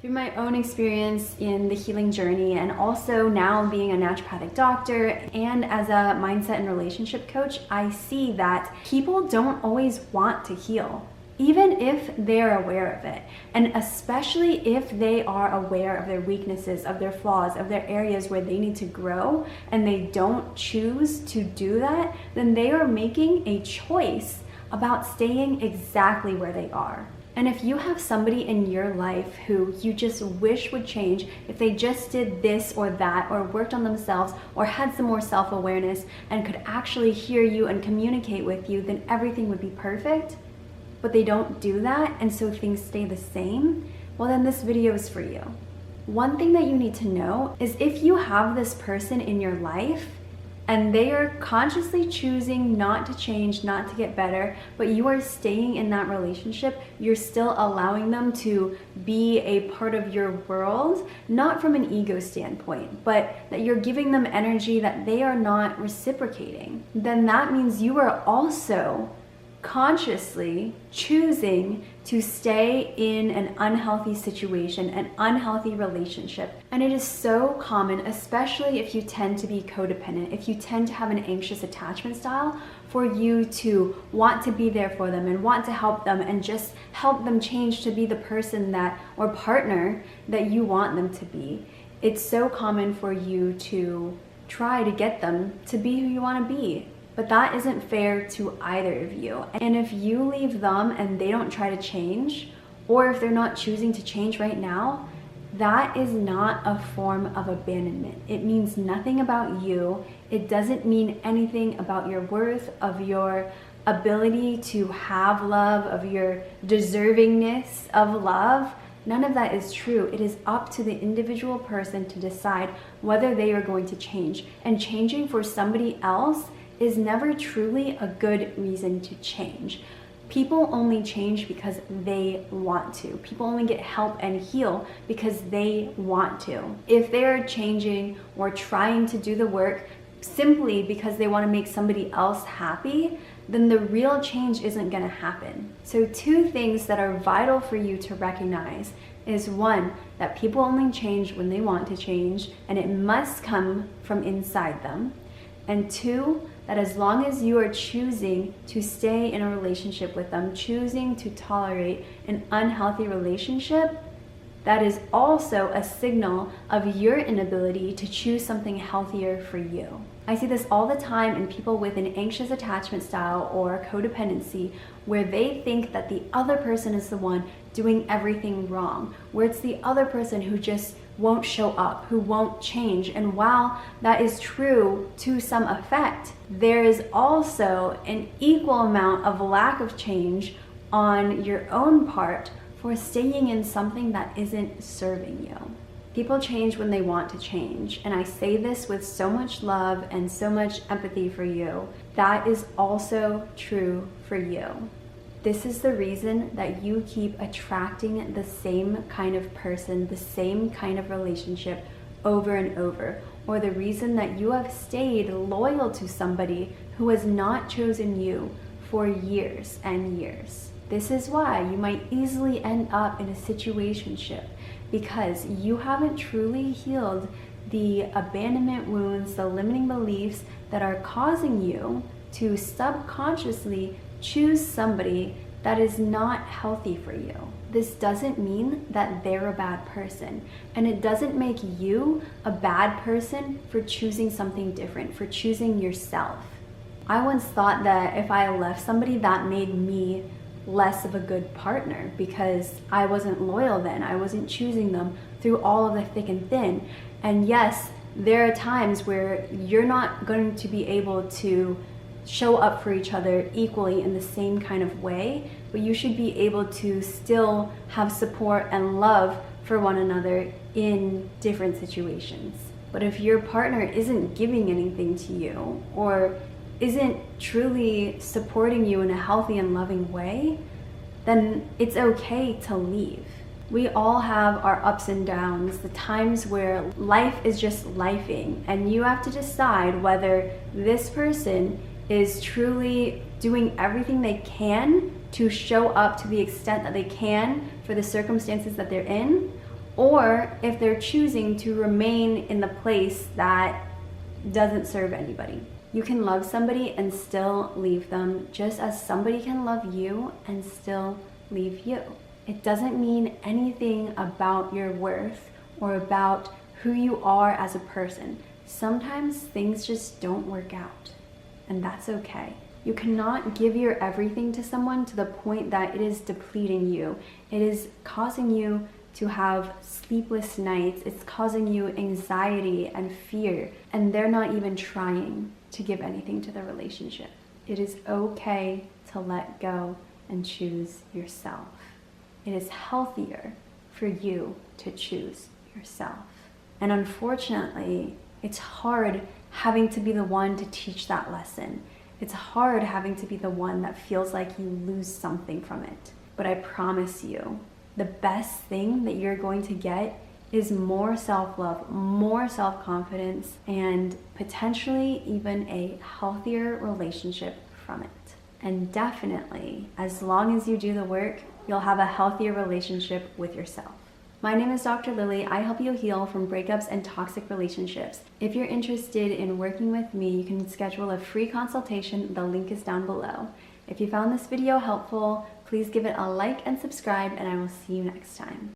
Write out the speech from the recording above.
Through my own experience in the healing journey, and also now being a naturopathic doctor and as a mindset and relationship coach, I see that people don't always want to heal, even if they're aware of it. And especially if they are aware of their weaknesses, of their flaws, of their areas where they need to grow, and they don't choose to do that, then they are making a choice about staying exactly where they are. And if you have somebody in your life who you just wish would change, if they just did this or that, or worked on themselves, or had some more self-awareness and could actually hear you and communicate with you, then everything would be perfect. But they don't do that, and so things stay the same, well then this video is for you. One thing that you need to know is if you have this person in your life and they are consciously choosing not to change, not to get better, but you are staying in that relationship, you're still allowing them to be a part of your world, not from an ego standpoint, but that you're giving them energy that they are not reciprocating, then that means you are also consciously choosing to stay in an unhealthy situation, an unhealthy relationship. And it is so common, especially if you tend to be codependent, if you tend to have an anxious attachment style, for you to want to be there for them and want to help them and just help them change to be the person that, or partner that you want them to be. It's so common for you to try to get them to be who you want to be. But that isn't fair to either of you. And if you leave them and they don't try to change, or if they're not choosing to change right now, that is not a form of abandonment. It means nothing about you. It doesn't mean anything about your worth, of your ability to have love, of your deservingness of love. None of that is true. It is up to the individual person to decide whether they are going to change. And changing for somebody else is never truly a good reason to change. People only change because they want to. People only get help and heal because they want to. If they're changing or trying to do the work simply because they want to make somebody else happy, then the real change isn't going to happen. So 2 things that are vital for you to recognize is 1, that people only change when they want to change, and it must come from inside them. And 2, that as long as you are choosing to stay in a relationship with them, choosing to tolerate an unhealthy relationship, that is also a signal of your inability to choose something healthier for you. I see this all the time in people with an anxious attachment style or codependency, where they think that the other person is the one doing everything wrong, where it's the other person who just won't show up, who won't change. And while that is true to some effect, there is also an equal amount of lack of change on your own part for staying in something that isn't serving you. People change when they want to change, and I say this with so much love and so much empathy for you. That is also true for you. This is the reason that you keep attracting the same kind of person, the same kind of relationship over and over, or the reason that you have stayed loyal to somebody who has not chosen you for years and years. This is why you might easily end up in a situationship, because you haven't truly healed the abandonment wounds, the limiting beliefs that are causing you to subconsciously choose somebody that is not healthy for you. This doesn't mean that they're a bad person, and it doesn't make you a bad person for choosing something different, for choosing yourself. I once thought that if I left somebody, that made me less of a good partner because I wasn't loyal then. I wasn't choosing them through all of the thick and thin. And yes, there are times where you're not going to be able to show up for each other equally in the same kind of way, but you should be able to still have support and love for one another in different situations. But if your partner isn't giving anything to you, or isn't truly supporting you in a healthy and loving way, then it's okay to leave. We all have our ups and downs, the times where life is just lifing, and you have to decide whether this person is truly doing everything they can to show up to the extent that they can for the circumstances that they're in, or if they're choosing to remain in the place that doesn't serve anybody. You can love somebody and still leave them, just as somebody can love you and still leave you. It doesn't mean anything about your worth or about who you are as a person. Sometimes things just don't work out, and that's okay. You cannot give your everything to someone to the point that it is depleting you. It is causing you to have sleepless nights. It's causing you anxiety and fear, and they're not even trying to give anything to the relationship. It is okay to let go and choose yourself. It is healthier for you to choose yourself. And unfortunately, it's hard having to be the one to teach that lesson. It's hard having to be the one that feels like you lose something from it. But I promise you, the best thing that you're going to get is more self-love, more self-confidence, and potentially even a healthier relationship from it. And definitely, as long as you do the work, you'll have a healthier relationship with yourself. My name is Dr. Lilli. I help you heal from breakups and toxic relationships. If you're interested in working with me, you can schedule a free consultation. The link is down below. If you found this video helpful, please give it a like and subscribe, and I will see you next time.